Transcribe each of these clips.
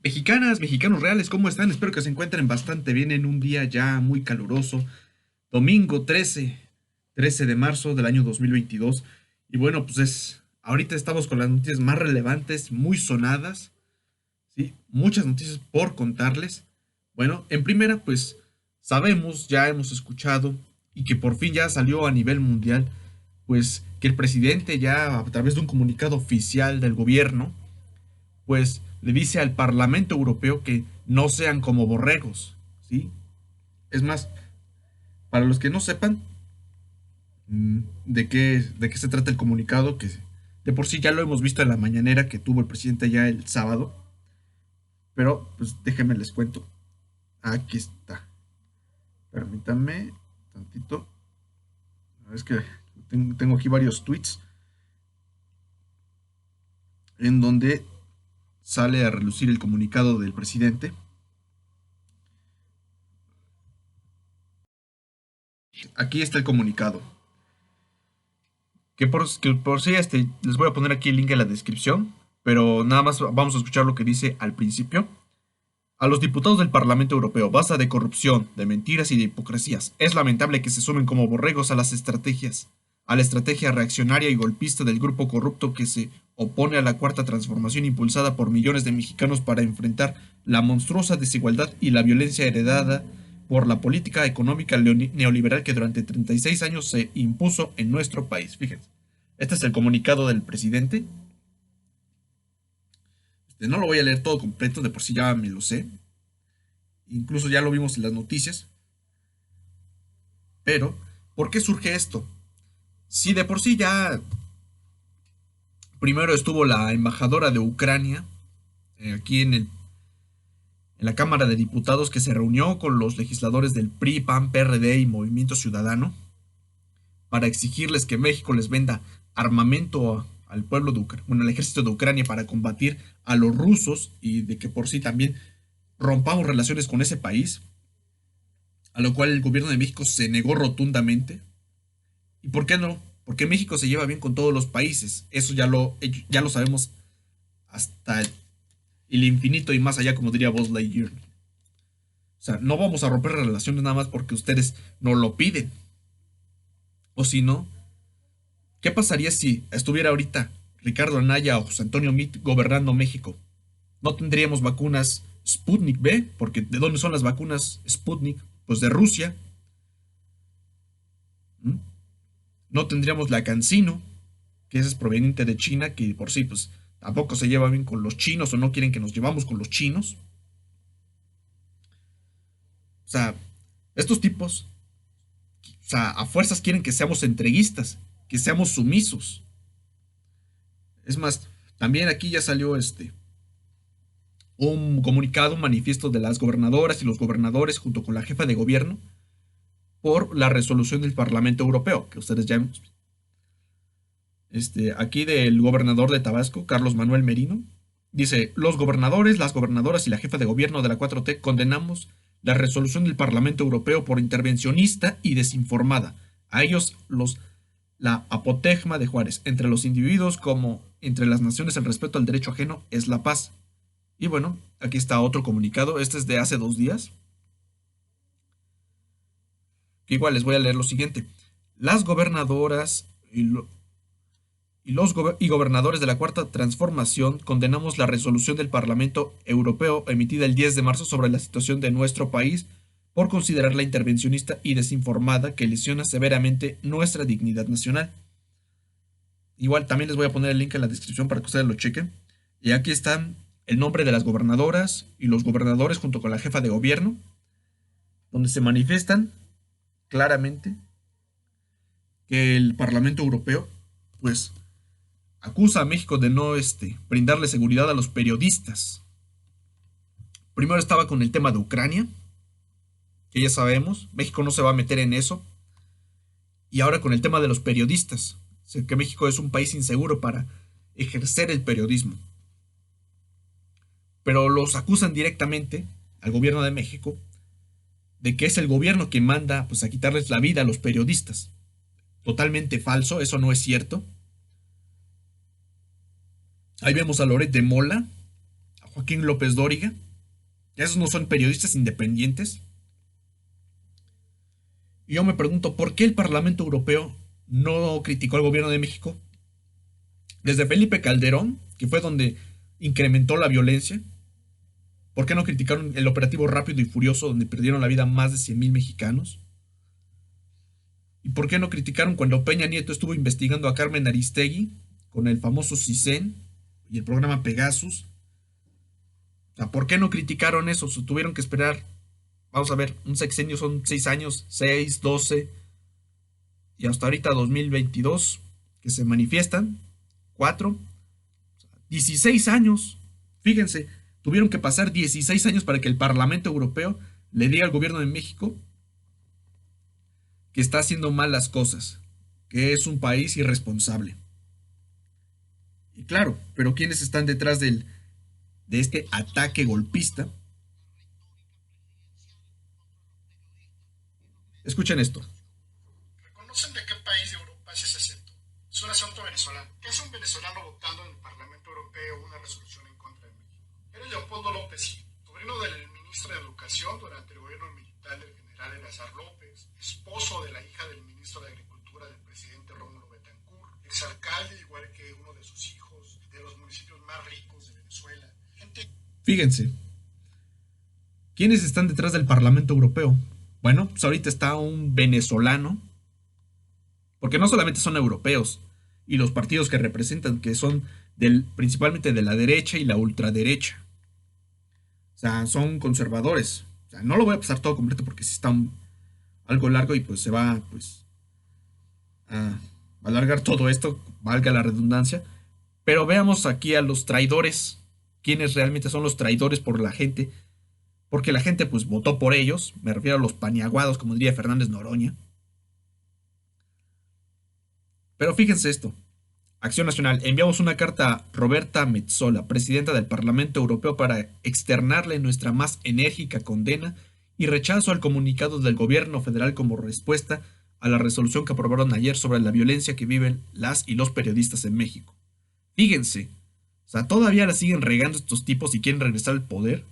Mexicanas, mexicanos reales, ¿cómo están? Espero que se encuentren bastante bien en un día ya muy caluroso. Domingo 13 de marzo del año 2022. Y bueno, ahorita estamos con las noticias más relevantes, muy sonadas, ¿sí? Muchas noticias por contarles. Bueno, en primera, pues sabemos, ya hemos escuchado y que por fin ya salió a nivel mundial, pues que el presidente ya a través de un comunicado oficial del gobierno pues le dice al Parlamento Europeo que no sean como borregos, ¿sí? Es más, para los que no sepan de qué se trata el comunicado, que de por sí ya lo hemos visto en la mañanera que tuvo el presidente ya el sábado, pero pues déjenme les cuento. Aquí está. Permítanme tantito. Es que tengo aquí varios tweets en donde sale a relucir el comunicado del presidente. Aquí está el comunicado. Que por sí les voy a poner aquí el link en la descripción, pero nada más vamos a escuchar lo que dice al principio. A los diputados del Parlamento Europeo, basta de corrupción, de mentiras y de hipocresías. Es lamentable que se sumen como borregos a la estrategia reaccionaria y golpista del grupo corrupto que se opone a la cuarta transformación impulsada por millones de mexicanos para enfrentar la monstruosa desigualdad y la violencia heredada por la política económica neoliberal que durante 36 años se impuso en nuestro país. Fíjense, este es el comunicado del presidente. No lo voy a leer todo completo, de por sí ya me lo sé. Incluso ya lo vimos en las noticias. Pero, ¿por qué surge esto? Si de por sí ya primero estuvo la embajadora de Ucrania aquí en la Cámara de Diputados que se reunió con los legisladores del PRI, PAN, PRD y Movimiento Ciudadano para exigirles que México les venda armamento al pueblo de Ucrania, bueno, al ejército de Ucrania para combatir a los rusos y de que por sí también rompamos relaciones con ese país, a lo cual el gobierno de México se negó rotundamente. ¿Y por qué no? Porque México se lleva bien con todos los países. Eso ya lo sabemos hasta el infinito y más allá, como diría Buzz Lightyear. O sea, no vamos a romper relaciones nada más porque ustedes no lo piden. O si no, ¿qué pasaría si estuviera ahorita Ricardo Anaya o José Antonio Meade gobernando México? No tendríamos vacunas Sputnik V, porque ¿de dónde son las vacunas Sputnik? Pues de Rusia. ¿Mm? No tendríamos la Cancino, que es proveniente de China, que por sí, pues tampoco se lleva bien con los chinos o no quieren que nos llevamos con los chinos. O sea, estos tipos, o sea, a fuerzas quieren que seamos entreguistas, que seamos sumisos. Es más, también aquí ya salió un comunicado, un manifiesto de las gobernadoras y los gobernadores junto con la jefa de gobierno por la resolución del Parlamento Europeo, que ustedes ya hemos visto. Aquí del gobernador de Tabasco, Carlos Manuel Merino, dice, los gobernadores, las gobernadoras y la jefa de gobierno de la 4T condenamos la resolución del Parlamento Europeo por intervencionista y desinformada. A ellos la apotegma de Juárez, entre los individuos como entre las naciones el respeto al derecho ajeno es la paz. Y bueno, aquí está otro comunicado, este es de hace 2 días, que igual les voy a leer lo siguiente. Las gobernadoras y gobernadores de la Cuarta Transformación condenamos la resolución del Parlamento Europeo emitida el 10 de marzo sobre la situación de nuestro país por considerarla intervencionista y desinformada que lesiona severamente nuestra dignidad nacional. Igual también les voy a poner el link en la descripción para que ustedes lo chequen. Y aquí están el nombre de las gobernadoras y los gobernadores junto con la jefa de gobierno, donde se manifiestan claramente que el Parlamento Europeo, pues, acusa a México de no brindarle seguridad a los periodistas. Primero estaba con el tema de Ucrania, que ya sabemos, México no se va a meter en eso. Y ahora con el tema de los periodistas, o sea, que México es un país inseguro para ejercer el periodismo. Pero los acusan directamente al gobierno de México de que es el gobierno que manda pues, a quitarles la vida a los periodistas. Totalmente falso, eso no es cierto. Ahí vemos a Loret de Mola, Joaquín López Dóriga. Esos no son periodistas independientes. Y yo me pregunto, ¿por qué el Parlamento Europeo no criticó al gobierno de México? Desde Felipe Calderón, que fue donde incrementó la violencia, ¿por qué no criticaron el operativo Rápido y Furioso donde perdieron la vida más de 100,000 mexicanos? ¿Y por qué no criticaron cuando Peña Nieto estuvo investigando a Carmen Aristegui con el famoso CISEN y el programa Pegasus? O sea, ¿por qué no criticaron eso? Se tuvieron que esperar, vamos a ver, un sexenio son 6 años, 6, 12, y hasta ahorita 2022, que se manifiestan, 4, 16 años. Fíjense, tuvieron que pasar 16 años para que el Parlamento Europeo le diga al gobierno de México que está haciendo mal las cosas, que es un país irresponsable. Y claro, pero ¿quiénes están detrás de este ataque golpista? Escuchen esto. ¿Reconocen de qué país de Europa es ese acento? Es un acento venezolano. ¿Qué es un venezolano votando en el Parlamento Europeo una resolución en contra de México? Era Leopoldo López, sobrino del ministro de Educación durante el gobierno militar del general Eleazar López, esposo de la hija del ministro de Agricultura del presidente Rómulo Betancourt, exalcalde igual que uno de sus hijos de los municipios más ricos de Venezuela. Fíjense, ¿quiénes están detrás del Parlamento Europeo? Bueno, pues ahorita está un venezolano, porque no solamente son europeos, y los partidos que representan, que son principalmente de la derecha y la ultraderecha. O sea, son conservadores. O sea, no lo voy a pasar todo completo porque si está algo largo y pues se va pues a alargar todo esto, valga la redundancia. Pero veamos aquí a los traidores, quienes realmente son los traidores por la gente, porque la gente pues votó por ellos, me refiero a los paniaguados, como diría Fernández Noroña. Pero fíjense esto, Acción Nacional, enviamos una carta a Roberta Metsola, presidenta del Parlamento Europeo, para externarle nuestra más enérgica condena y rechazo al comunicado del gobierno federal como respuesta a la resolución que aprobaron ayer sobre la violencia que viven las y los periodistas en México. Fíjense, o sea, todavía la siguen regando estos tipos y quieren regresar al poder.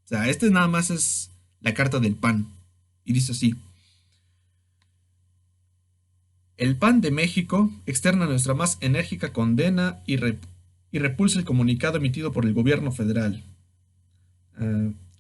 O sea, este nada más es la carta del PAN. Y dice así. El PAN de México externa nuestra más enérgica condena y repulsa el comunicado emitido por el gobierno federal.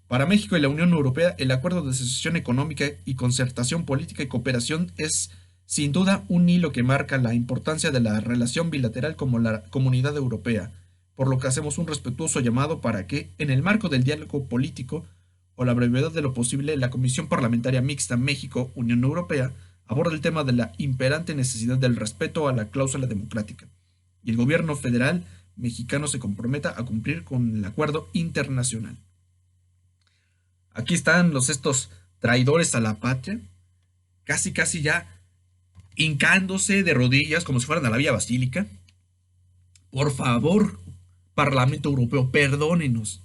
Para México y la Unión Europea, el acuerdo de asociación económica y concertación política y cooperación es sin duda un hilo que marca la importancia de la relación bilateral como la Comunidad Europea, por lo que hacemos un respetuoso llamado para que, en el marco del diálogo político o la brevedad de lo posible, la Comisión Parlamentaria Mixta México-Unión Europea aborde el tema de la imperante necesidad del respeto a la cláusula democrática, y el gobierno federal mexicano se comprometa a cumplir con el acuerdo internacional. Aquí están estos traidores a la patria, casi casi ya hincándose de rodillas como si fueran a la Vía Basílica. Por favor, Parlamento Europeo, perdónenos.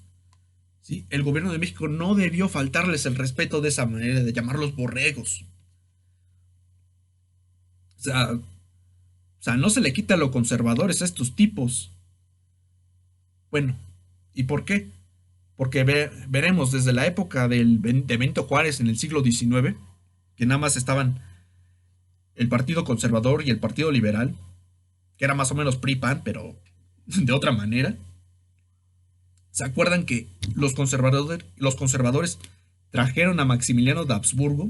¿Sí? El gobierno de México no debió faltarles el respeto de esa manera, de llamarlos borregos. O sea, no se le quita lo conservadores a estos tipos. Bueno, ¿y por qué? Porque veremos desde la época de Benito Juárez en el siglo XIX, que nada más estaban el Partido Conservador y el Partido Liberal, que era más o menos PRI-PAN, pero de otra manera. ¿Se acuerdan que los conservadores trajeron a Maximiliano de Habsburgo?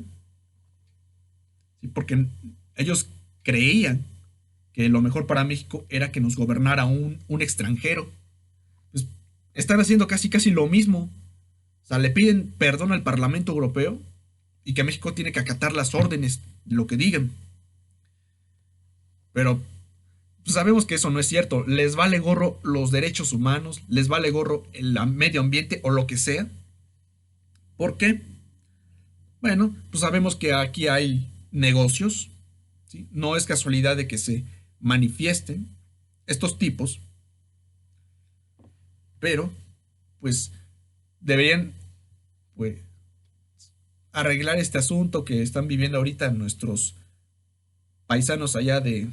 ¿Sí? Porque ellos creían que lo mejor para México era que nos gobernara un extranjero. Pues están haciendo casi casi lo mismo. O sea, le piden perdón al Parlamento Europeo y que México tiene que acatar las órdenes de lo que digan. Pero pues sabemos que eso no es cierto. Les vale gorro los derechos humanos, les vale gorro el medio ambiente o lo que sea. ¿Por qué? Bueno, pues sabemos que aquí hay negocios, ¿sí? No es casualidad de que se manifiesten estos tipos, pero pues deberían pues arreglar este asunto que están viviendo ahorita nuestros paisanos allá de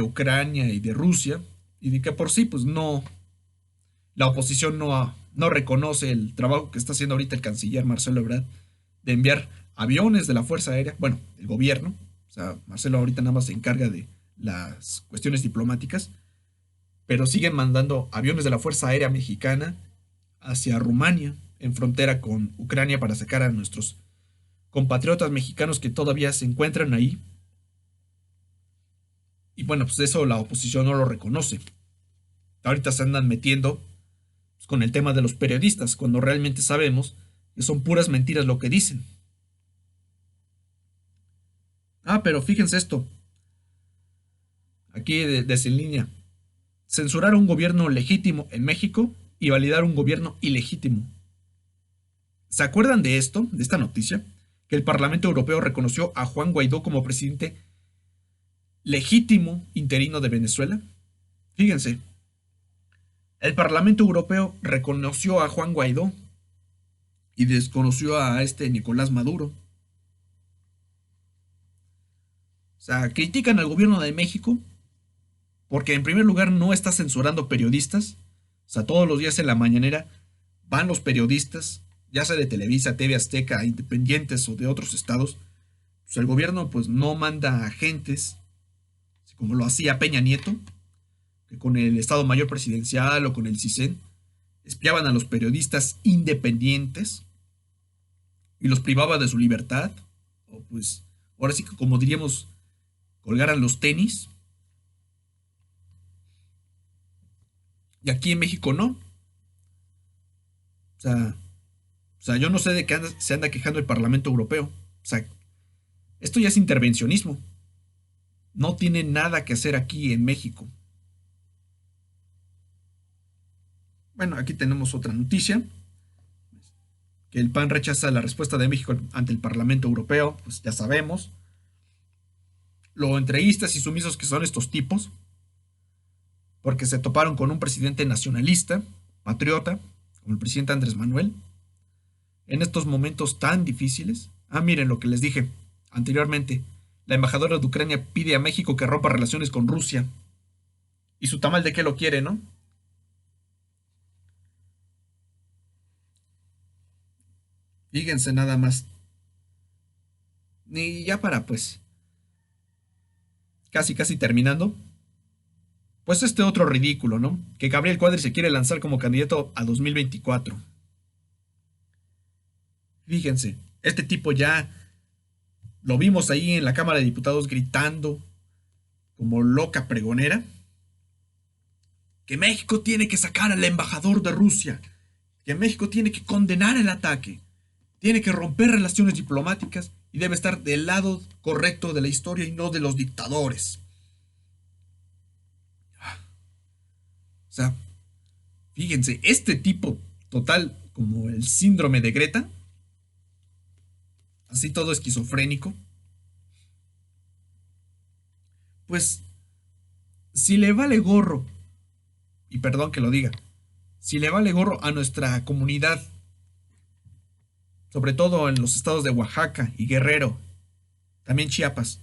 Ucrania y de Rusia, y de que por sí pues no, La oposición no reconoce el trabajo que está haciendo ahorita el canciller Marcelo Ebrard de enviar aviones de la Fuerza Aérea, bueno, el gobierno, o sea, Marcelo ahorita nada más se encarga de las cuestiones diplomáticas, pero siguen mandando aviones de la Fuerza Aérea Mexicana hacia Rumania, en frontera con Ucrania, para sacar a nuestros compatriotas mexicanos que todavía se encuentran ahí. Y bueno, pues eso la oposición no lo reconoce. Ahorita se andan metiendo pues, con el tema de los periodistas, cuando realmente sabemos que son puras mentiras lo que dicen. Ah, pero fíjense esto, aquí desde en línea. Censurar un gobierno legítimo en México y validar un gobierno ilegítimo. ¿Se acuerdan de esto, de esta noticia? Que el Parlamento Europeo reconoció a Juan Guaidó como presidente legítimo interino de Venezuela. Fíjense, el Parlamento Europeo reconoció a Juan Guaidó y desconoció a este Nicolás Maduro. O sea, critican al gobierno de México porque en primer lugar no está censurando periodistas. O sea, todos los días en la mañanera van los periodistas, ya sea de Televisa, TV Azteca, independientes o de otros estados. Pues el gobierno pues no manda agentes, como lo hacía Peña Nieto, que con el Estado Mayor Presidencial o con el CISEN espiaban a los periodistas independientes y los privaba de su libertad, o pues ahora sí que como diríamos, colgaran los tenis. Y aquí en México no. O sea, yo no sé de qué se anda quejando el Parlamento Europeo. O sea, esto ya es intervencionismo. No tiene nada que hacer aquí en México. Bueno, aquí tenemos otra noticia, que el PAN rechaza la respuesta de México ante el Parlamento Europeo, pues ya sabemos. Lo entreguistas y sumisos que son estos tipos, porque se toparon con un presidente nacionalista, patriota, como el presidente Andrés Manuel, en estos momentos tan difíciles. Ah, miren lo que les dije anteriormente. La embajadora de Ucrania pide a México que rompa relaciones con Rusia. ¿Y su tamal de qué lo quiere, no? Fíjense nada más. Y ya para, pues, casi casi terminando. Pues este otro ridículo, ¿no? Que Gabriel Cuadri se quiere lanzar como candidato a 2024. Fíjense, este tipo ya lo vimos ahí en la Cámara de Diputados gritando como loca pregonera que México tiene que sacar al embajador de Rusia, que México tiene que condenar el ataque, tiene que romper relaciones diplomáticas y debe estar del lado correcto de la historia y no de los dictadores. O sea, fíjense, este tipo total como el síndrome de Greta, así todo esquizofrénico, pues si le vale gorro, y perdón que lo diga, si le vale gorro a nuestra comunidad, sobre todo en los estados de Oaxaca y Guerrero, también Chiapas,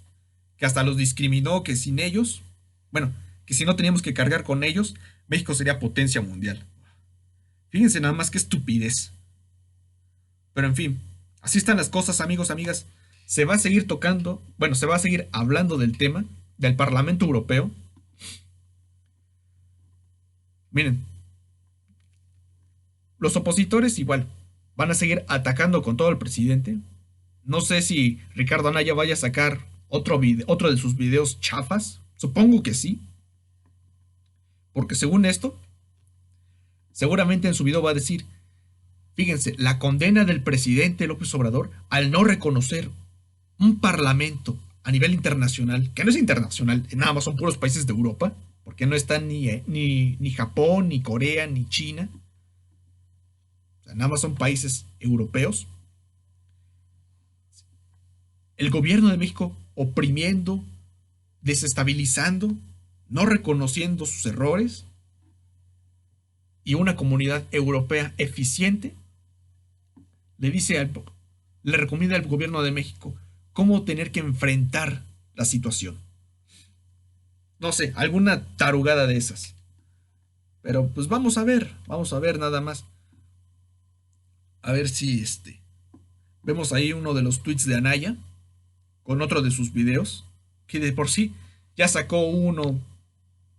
que hasta los discriminó, que sin ellos, bueno, que si no teníamos que cargar con ellos, México sería potencia mundial. Fíjense nada más qué estupidez. Pero en fin, así están las cosas, amigos, amigas. Se va a seguir tocando, bueno, se va a seguir hablando del tema del Parlamento Europeo. Miren, los opositores igual van a seguir atacando con todo al presidente. No sé si Ricardo Anaya vaya a sacar otro de sus videos chafas. Supongo que sí. Porque según esto, seguramente en su video va a decir, fíjense, la condena del presidente López Obrador al no reconocer un parlamento a nivel internacional, que no es internacional, nada más son puros países de Europa, porque no están ni Japón, ni Corea, ni China. O sea, nada más son países europeos. El gobierno de México oprimiendo, desestabilizando, no reconociendo sus errores, y una comunidad europea eficiente le recomienda al gobierno de México cómo tener que enfrentar la situación. No sé, alguna tarugada de esas. Pero pues vamos a ver nada más. A ver si vemos ahí uno de los tweets de Anaya con otro de sus videos, que de por sí ya sacó uno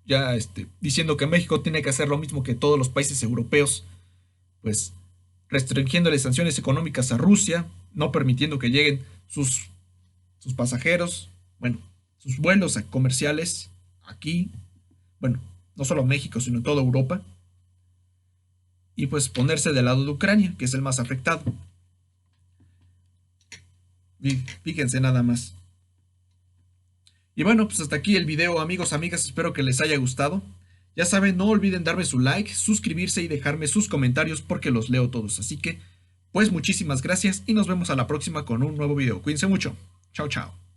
ya diciendo que México tiene que hacer lo mismo que todos los países europeos, pues restringiéndole sanciones económicas a Rusia, no permitiendo que lleguen sus pasajeros, bueno, sus vuelos comerciales aquí, bueno, no solo México, sino toda Europa, y pues ponerse del lado de Ucrania, que es el más afectado. Fíjense nada más. Y bueno, pues hasta aquí el video, amigos, amigas, espero que les haya gustado. Ya saben, no olviden darme su like, suscribirse y dejarme sus comentarios porque los leo todos. Así que, pues muchísimas gracias y nos vemos a la próxima con un nuevo video. Cuídense mucho. Chao, chao.